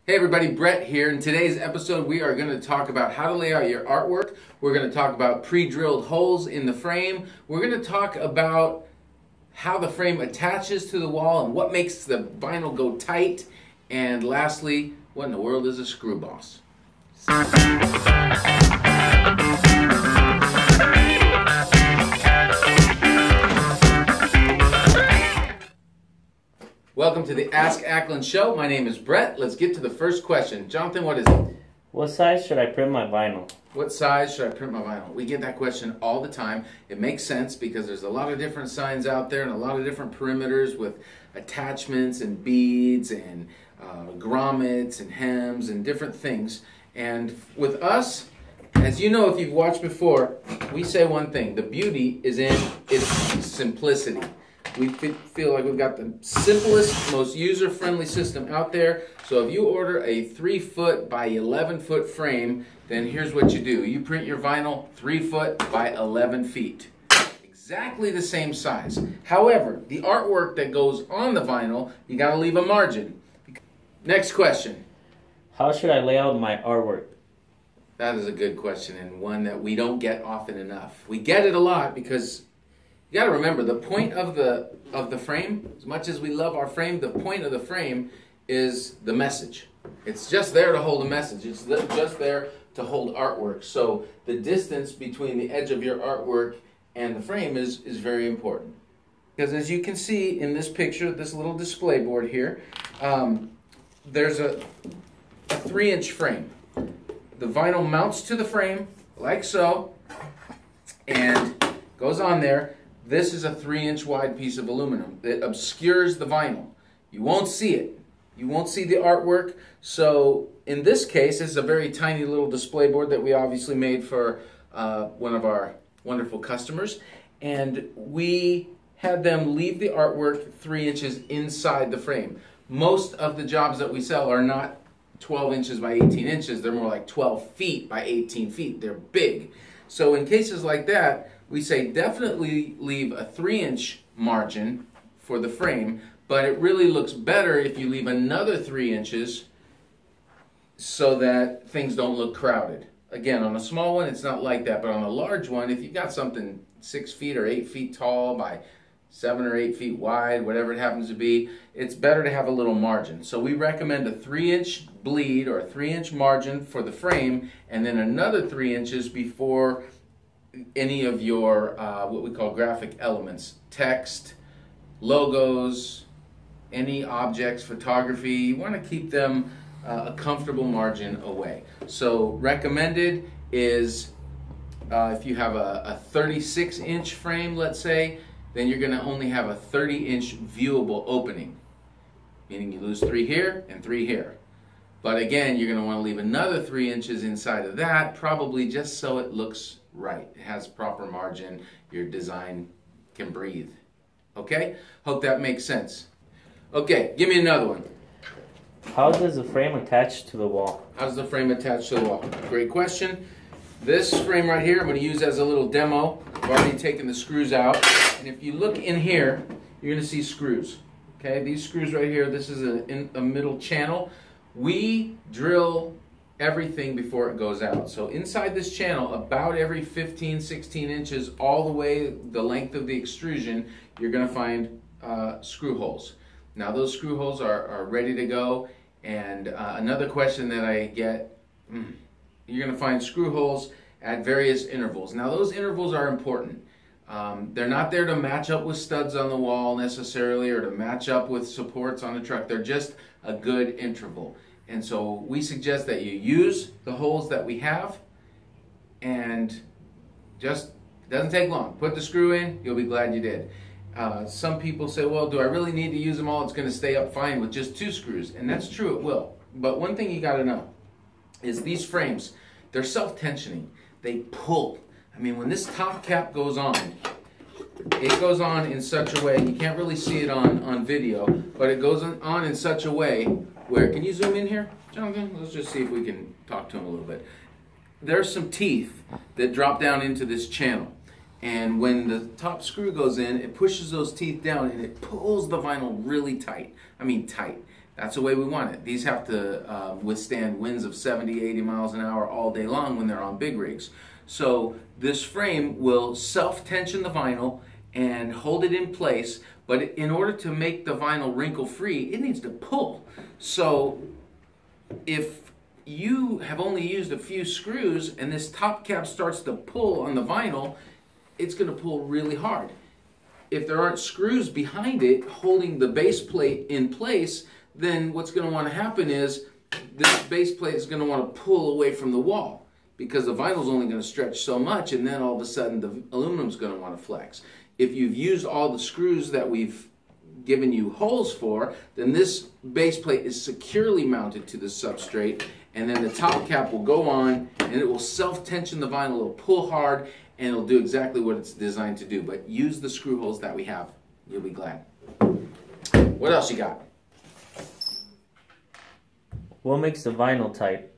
Hey everybody, Brett here. In today's episode we are going to talk about how to lay out your artwork. We're going to talk about pre-drilled holes in the frame. We're going to talk about how the frame attaches to the wall and what makes the vinyl go tight. And lastly, what in the world is a screw boss? Welcome to the Ask Ackland show. My name is Brett. Let's get to the first question. Jonathan, what is it? What size should I print my vinyl? What size should I print my vinyl? We get that question all the time. It makes sense because there's a lot of different signs out there and a lot of different perimeters with attachments and beads and grommets and hems and different things. And with us, as you know, if you've watched before, we say one thing. The beauty is in its simplicity. We feel like we've got the simplest, most user-friendly system out there. So if you order a 3-foot by 11-foot frame, then here's what you do. You print your vinyl 3 foot by 11 feet. Exactly the same size. However, the artwork that goes on the vinyl, you got to leave a margin. Next question. How should I lay out my artwork? That is a good question and one that we don't get often enough. We get it a lot because you got to remember, the point of the frame, as much as we love our frame, the point of the frame is the message. It's just there to hold a message. It's just there to hold artwork. So the distance between the edge of your artwork and the frame is very important. Because as you can see in this picture, this little display board here, there's a 3-inch frame. The vinyl mounts to the frame like so and goes on there. This is a 3-inch wide piece of aluminum that obscures the vinyl. You won't see it. You won't see the artwork. So in this case, this is a very tiny little display board that we obviously made for one of our wonderful customers. And we had them leave the artwork 3 inches inside the frame. Most of the jobs that we sell are not 12 inches by 18 inches. They're more like 12 feet by 18 feet. They're big. So in cases like that, we say definitely leave a 3-inch margin for the frame, but it really looks better if you leave another 3 inches so that things don't look crowded. Again, on a small one, it's not like that, but on a large one, if you've got something 6 feet or 8 feet tall by 7 or 8 feet wide, whatever it happens to be, it's better to have a little margin. So we recommend a 3-inch bleed or a 3-inch margin for the frame, and then another 3 inches before any of your what we call graphic elements, text, logos, any objects, photography. You want to keep them a comfortable margin away. So recommended is if you have a 36-inch frame, let's say, then you're going to only have a 30-inch viewable opening, meaning you lose 3 here and 3 here. But again, you're going to want to leave another 3 inches inside of that, probably just so it looks right. It has proper margin. Your design can breathe. Okay? Hope that makes sense. Okay, give me another one. How does the frame attach to the wall? How does the frame attach to the wall? Great question. This frame right here I'm going to use as a little demo. I've already taken the screws out. And if you look in here, you're going to see screws. Okay, these screws right here, this is a middle channel. We drill everything before it goes out. So inside this channel, about every 15, 16 inches, all the way the length of the extrusion, you're going to find screw holes. Now those screw holes are ready to go. And another question that I get, you're going to find screw holes at various intervals. Now those intervals are important. They're not there to match up with studs on the wall necessarily or to match up with supports on a truck. They're just a good interval. And so we suggest that you use the holes that we have and just, it doesn't take long. Put the screw in, you'll be glad you did. Some people say, well, do I really need to use them all? It's going to stay up fine with just 2 screws. And that's true, it will. But one thing you got to know is these frames, they're self-tensioning. They pull. I mean, when this top cap goes on, it goes on in such a way, you can't really see it on video, but it goes on in such a way where, can you zoom in here, Jonathan? Let's just see if we can talk to him a little bit. There's some teeth that drop down into this channel. And when the top screw goes in, it pushes those teeth down and it pulls the vinyl really tight. I mean tight. That's the way we want it. These have to withstand winds of 70, 80 miles an hour all day long when they're on big rigs. So this frame will self-tension the vinyl and hold it in place, but in order to make the vinyl wrinkle free, it needs to pull. So if you have only used a few screws and this top cap starts to pull on the vinyl, it's going to pull really hard. If there aren't screws behind it holding the base plate in place, then what's going to want to happen is this base plate is going to want to pull away from the wall, because the vinyl is only going to stretch so much, and then all of a sudden the aluminum is going to want to flex. If you've used all the screws that we've given you holes for, then this base plate is securely mounted to the substrate, and then the top cap will go on and it will self-tension the vinyl. It'll pull hard and it'll do exactly what it's designed to do. But use the screw holes that we have. You'll be glad. What else you got? What makes the vinyl tight?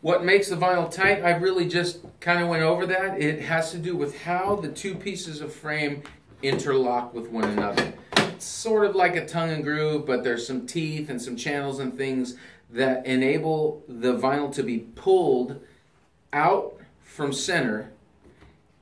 What makes the vinyl tight? I really just kind of went over that. It has to do with how the two pieces of frame interlock with one another. It's sort of like a tongue and groove, but there's some teeth and some channels and things that enable the vinyl to be pulled out from center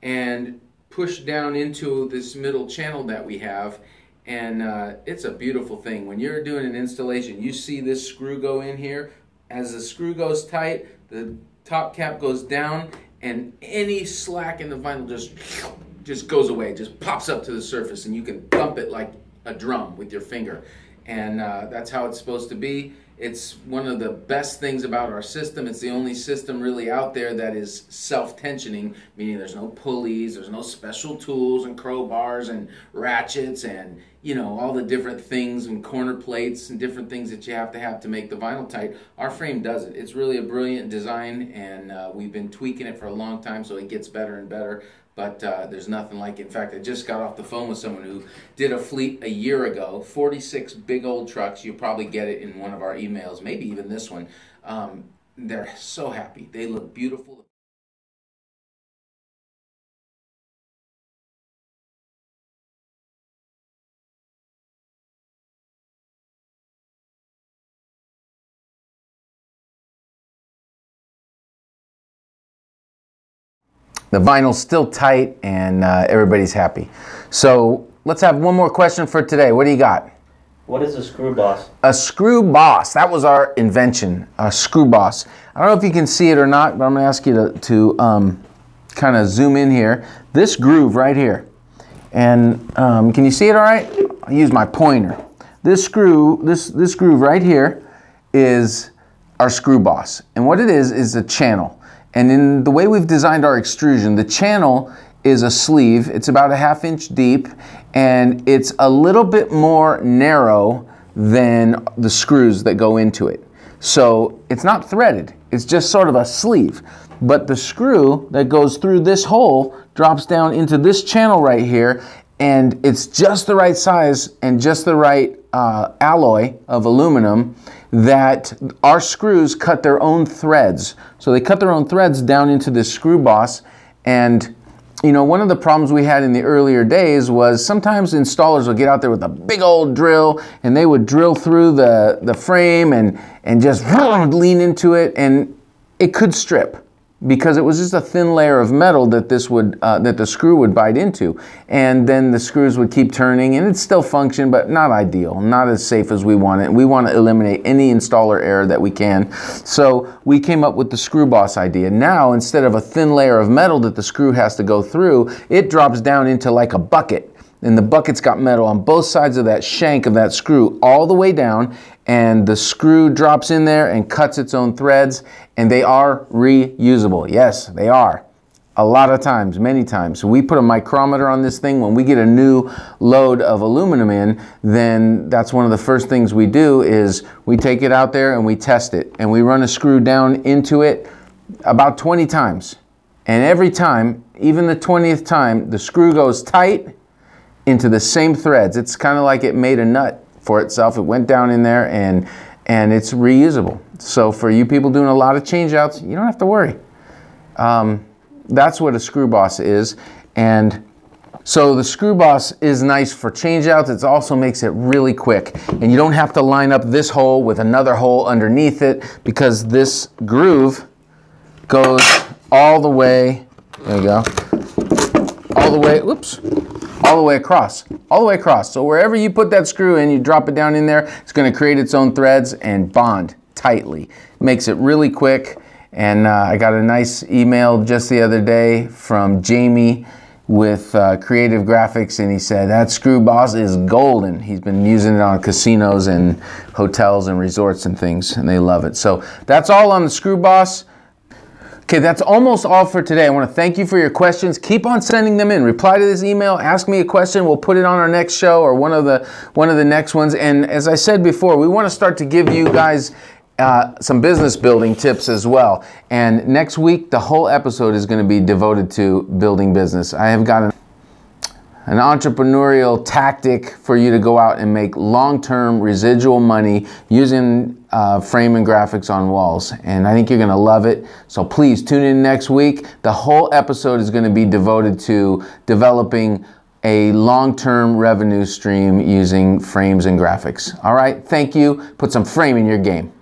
and pushed down into this middle channel that we have. And it's a beautiful thing. When you're doing an installation, you see this screw go in here. As the screw goes tight, the top cap goes down, and any slack in the vinyl just goes away, just pops up to the surface, and you can thump it like a drum with your finger. And that's how it's supposed to be. It's one of the best things about our system. It's the only system really out there that is self-tensioning, meaning there's no pulleys, there's no special tools and crowbars and ratchets and, you know, all the different things and corner plates and different things that you have to make the vinyl tight. Our frame does it. It's really a brilliant design, and we've been tweaking it for a long time so it gets better and better. But there's nothing like it. In fact, I just got off the phone with someone who did a fleet a year ago, 46 big old trucks. You'll probably get it in one of our emails, maybe even this one. They're so happy. They look beautiful. The vinyl's still tight, and everybody's happy. So let's have one more question for today. What do you got? What is a screw boss? A screw boss. That was our invention, a screw boss. I don't know if you can see it or not, but I'm going to ask you to kind of zoom in here. This groove right here. And can you see it all right? I'll use my pointer. This screw, this groove right here is our screw boss. And what it is a channel. And in the way we've designed our extrusion, the channel is a sleeve. It's about a ½ inch deep, and it's a little bit more narrow than the screws that go into it. So it's not threaded. It's just sort of a sleeve. But the screw that goes through this hole drops down into this channel right here, and it's just the right size and just the right alloy of aluminum that our screws cut their own threads. So they cut their own threads down into this screw boss. And you know, one of the problems we had in the earlier days was sometimes installers would get out there with a big old drill and they would drill through the frame and just lean into it, and it could strip because it was just a thin layer of metal that that the screw would bite into, and then the screws would keep turning, and it'd still function, but not ideal, not as safe as we want it. We want to eliminate any installer error that we can. So we came up with the screw boss idea. Now, instead of a thin layer of metal that the screw has to go through, it drops down into like a bucket. And the bucket's got metal on both sides of that shank of that screw all the way down, and the screw drops in there and cuts its own threads, and they are reusable. Yes, they are. A lot of times, many times. So we put a micrometer on this thing. When we get a new load of aluminum in, then that's one of the first things we do is we take it out there and we test it. And we run a screw down into it about 20 times. And every time, even the 20th time, the screw goes tight into the same threads. It's kind of like it made a nut for itself. It went down in there, and it's reusable. So for you people doing a lot of change outs, you don't have to worry. That's what a screw boss is. And So the Screw Boss is nice for change outs. It also makes it really quick. And you don't have to line up this hole with another hole underneath it, because this groove goes all the way, there you go, all the way, whoops, all the way across, all the way across. So wherever you put that screw in, you drop it down in there, it's going to create its own threads and bond tightly. Makes it really quick. And I got a nice email just the other day from Jamie with Creative Graphics, and he said that Screw Boss is golden. He's been using it on casinos and hotels and resorts and things, and they love it. So that's all on the Screw Boss. Okay, that's almost all for today. I want to thank you for your questions. Keep on sending them in. Reply to this email, ask me a question. We'll put it on our next show or one of the next ones. And as I said before, we want to start to give you guys some business building tips as well. And next week, the whole episode is going to be devoted to building business. I have got an entrepreneurial tactic for you to go out and make long-term residual money using frame and graphics on walls. And I think you're going to love it. So please tune in next week. The whole episode is going to be devoted to developing a long-term revenue stream using frames and graphics. All right, thank you. Put some frame in your game.